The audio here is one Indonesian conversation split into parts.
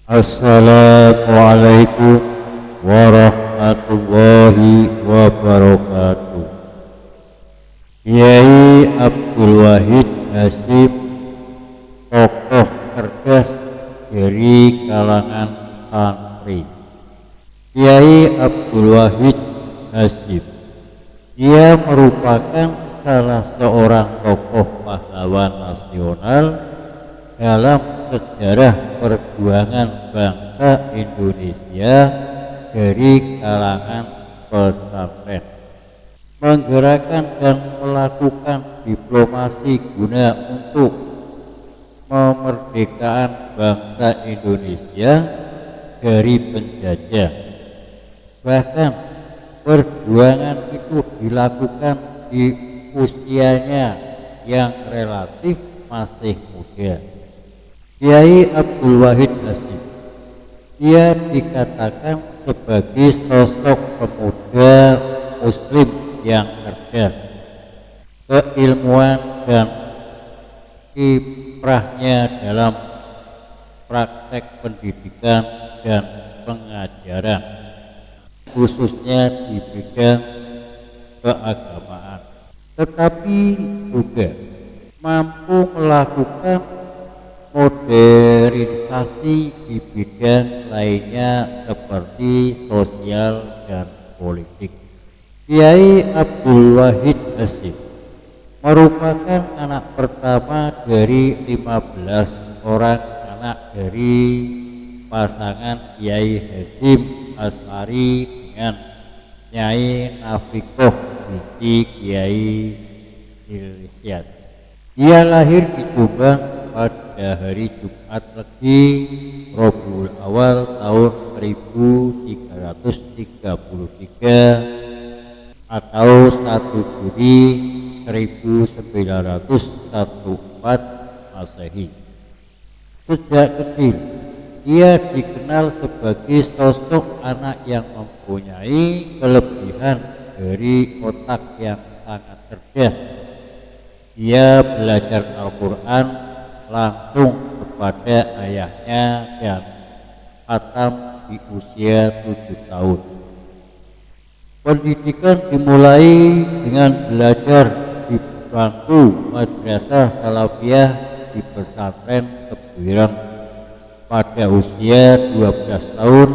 Assalamualaikum warahmatullahi wabarakatuh. Kiai Abdul Wahid Hasyim, tokoh cerdas dari kalangan santri. Kiai Abdul Wahid Hasyim, ia merupakan salah seorang tokoh pahlawan nasional dalam sejarah perjuangan bangsa Indonesia dari kalangan pesantren, menggerakkan dan melakukan diplomasi guna untuk memerdekakan bangsa Indonesia dari penjajah. Bahkan perjuangan itu dilakukan di usianya yang relatif masih muda. Kiai Abdul Wahid Hasyim, ia dikatakan sebagai sosok pemuda muslim yang cerdas. Keilmuan dan kiprahnya dalam praktek pendidikan dan pengajaran, khususnya di bidang keagamaan, tetapi juga mampu melakukan modernisasi di bidang lainnya seperti sosial dan politik. Kiai Abdul Wahid Hasyim merupakan anak pertama dari 15 orang anak dari pasangan Kiai Hasyim Asy'ari dengan Nyai Nafikoh binti Kiai Ilyas. Ia lahir di Jombang pada hari Jumat Legi Rabiul Awal tahun 1333 atau 1 Juni 1914 Masehi. Sejak kecil ia dikenal sebagai sosok anak yang mempunyai kelebihan dari otak yang sangat cerdas. Ia belajar Al-Quran langsung kepada ayahnya dan khatam di usia 7 tahun. Pendidikan dimulai dengan belajar di bangku madrasah salafiyah di pesantren Tebuireng pada usia 12 tahun,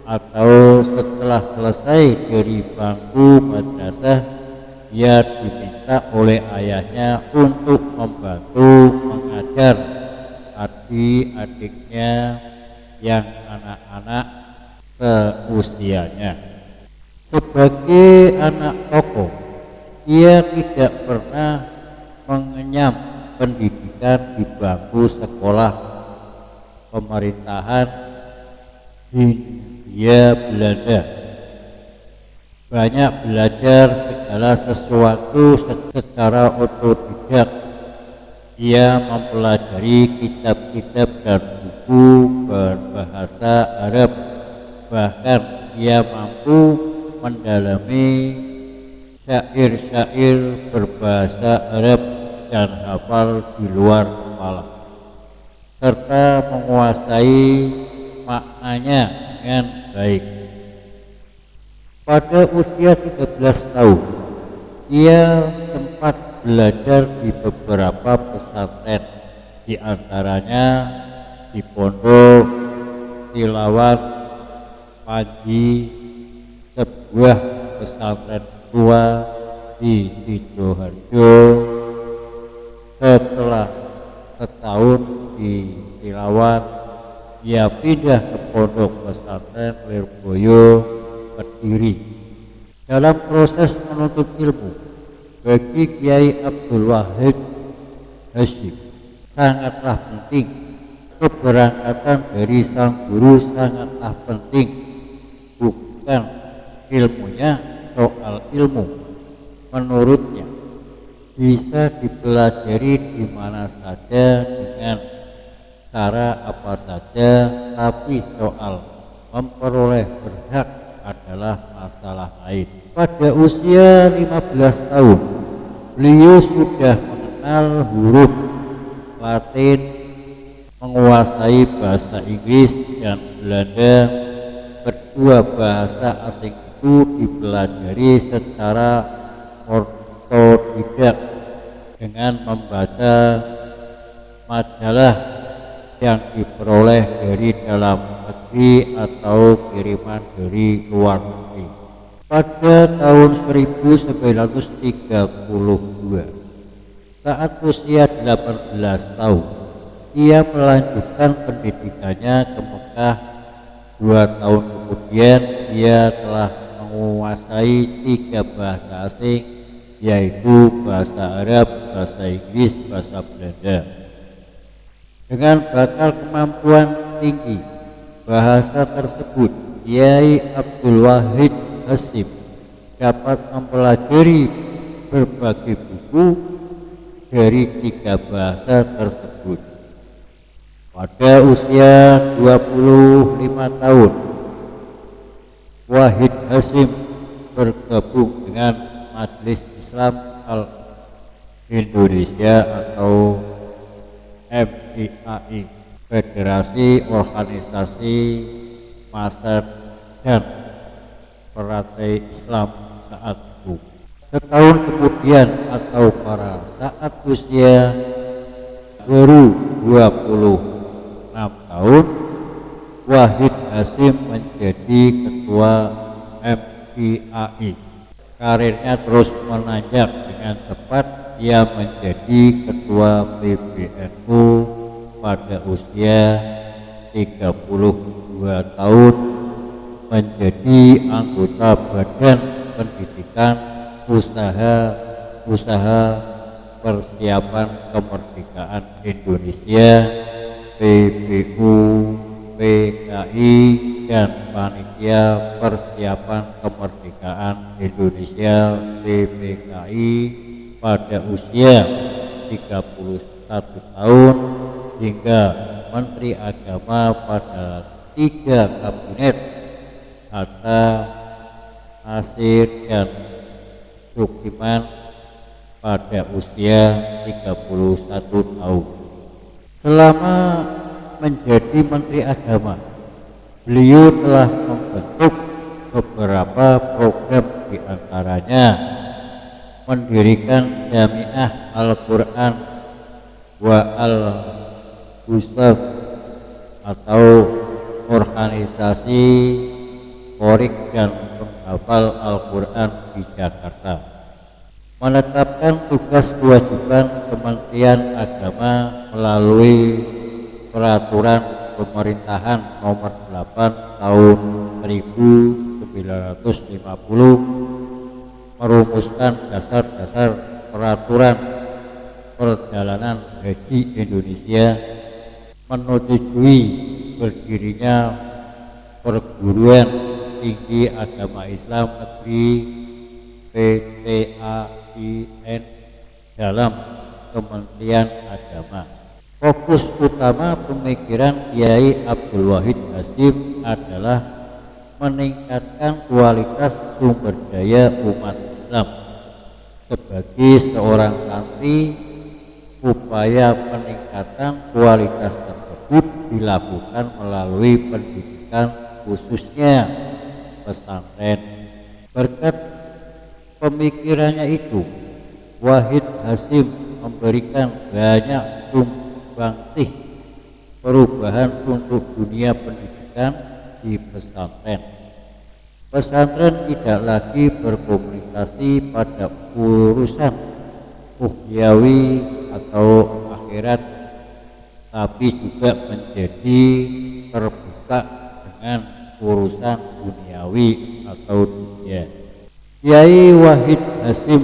atau setelah selesai dari bangku madrasah ia diminta oleh ayahnya untuk membantu mengajar adik-adiknya yang anak-anak seusianya. Sebagai anak tokoh, ia tidak pernah mengenyam pendidikan di bangku sekolah pemerintahan Hindia Belanda. Banyak belajar segala sesuatu secara otodidak. Ia mempelajari kitab-kitab dan buku berbahasa Arab. Bahkan ia mampu mendalami syair-syair berbahasa Arab dan hafal di luar kepala, serta menguasai maknanya dengan baik. Pada usia 13 tahun, ia sempat belajar di beberapa pesantren, di antaranya di Pondok Tilawat Panji, sebuah pesantren tua di Sidoarjo. Setelah setahun di Tilawat, ia pindah ke Pondok Pesantren Lirboyo Kediri. Dalam proses menuntut ilmu, bagi Kiai Abdul Wahid Hasyim sangatlah penting keberangkatan dari sang guru, sangatlah penting. Bukan ilmunya, soal ilmu menurutnya bisa dipelajari di mana saja dengan cara apa saja, tapi soal memperoleh berhak adalah masalah lain. Pada usia 15 tahun, beliau sudah mengenal huruf Latin menguasai bahasa Inggris dan Belanda. Kedua bahasa asing itu dipelajari secara otodidak dengan membaca majalah yang diperoleh dari dalam negeri atau kiriman dari luar negeri. Pada tahun 1932, saat usia 18 tahun, ia melanjutkan pendidikannya ke Mekah. 2 tahun kemudian, ia telah menguasai 3 bahasa asing, yaitu bahasa Arab, bahasa Inggris, bahasa Belanda. Dengan bakal kemampuan tinggi bahasa tersebut, Kiai Abdul Wahid Hasyim dapat mempelajari berbagai buku dari 3 bahasa tersebut. Pada usia 25 tahun, Wahid Hasyim bergabung dengan Majelis Islam Indonesia atau MIAI, Federasi Organisasi Massa dan Partai Islam saat itu. Setahun kemudian atau pada saat usia baru 26 tahun, Wahid Hasyim menjadi ketua MIAI. Karirnya terus menanjak dengan cepat. Ia menjadi ketua PBNU pada usia 32 tahun, menjadi anggota Badan Pendidikan Usaha Persiapan Kemerdekaan Indonesia PBU PKI dan Panitia Persiapan Kemerdekaan Indonesia PPKI pada usia 31 tahun, hingga Menteri Agama pada 3 kabinet Hatta, Nasir dan Sukiman pada usia 31 tahun. Selama menjadi Menteri Agama, beliau telah membentuk beberapa program, diantaranya mendirikan Jamiah Al-Quran wa Al-Gustaf atau organisasi Qorik dan penghafal Al-Quran di Jakarta, menetapkan tugas kewajiban Kementerian Agama melalui Peraturan Pemerintahan Nomor 8 Tahun 1950, merumuskan dasar-dasar peraturan perjalanan haji Indonesia, menyetujui berdirinya Perguruan Tinggi Agama Islam Negeri PTAIN dalam Kementerian Agama. Fokus utama pemikiran Kiai Abdul Wahid Hasyim adalah meningkatkan kualitas sumber daya umat Islam. Sebagai seorang santri, upaya peningkatan kualitas tersebut dilakukan melalui pendidikan, khususnya pesantren. Berkat pemikirannya itu, Wahid Hasyim memberikan banyak sumbangsih perubahan untuk dunia pendidikan di pesantren. Pesantren tidak lagi berkomunikasi pada urusan ukhrawi atau akhirat, tapi juga menjadi terbuka dengan urusan duniawi atau dunia. Kiai Wahid Hasyim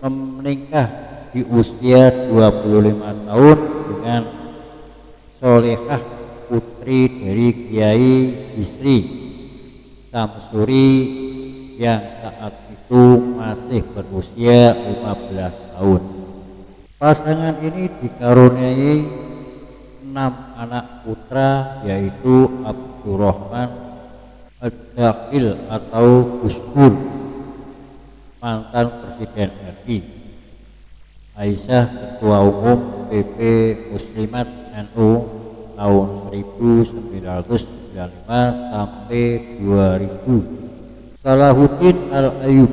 menikah di usia 25 tahun dengan solehah putri dari Kiai Bisri Samsuri yang saat itu masih berusia 15 tahun. Pasangan ini dikaruniai 6 anak putra, yaitu Abdurrahman Ad-Dakhil atau Gus Dur, mantan Presiden RI, Aisyah Ketua Umum PP Muslimat NU tahun 1995 sampai 2000. Salahuddin Al-Ayyub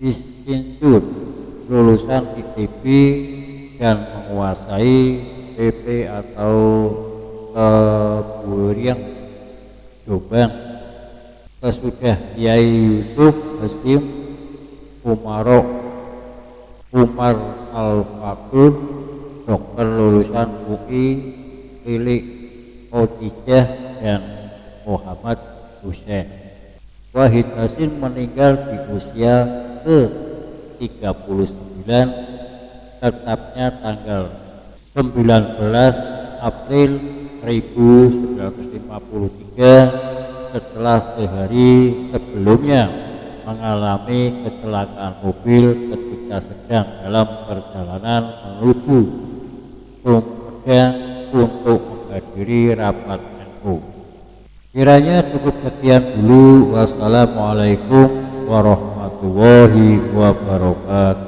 Istinsyur, lulusan ITB dan menguasai PP atau Keburiang Jombang. Sesudah Kiai Yusuf Hasyim Umar Al-Fakir, dokter lulusan UI Lilik Khadijah dan Muhammad Hussein. Wahid Hasyim meninggal di usia ke-39, tetapnya tanggal 19 April 1953 setelah sehari sebelumnya mengalami kecelakaan mobil ketika sedang dalam perjalanan menuju Sumedang untuk menghadiri rapat NU. Kiranya cukup sekian dulu. Wassalamualaikum warahmatullahi wabarakatuh.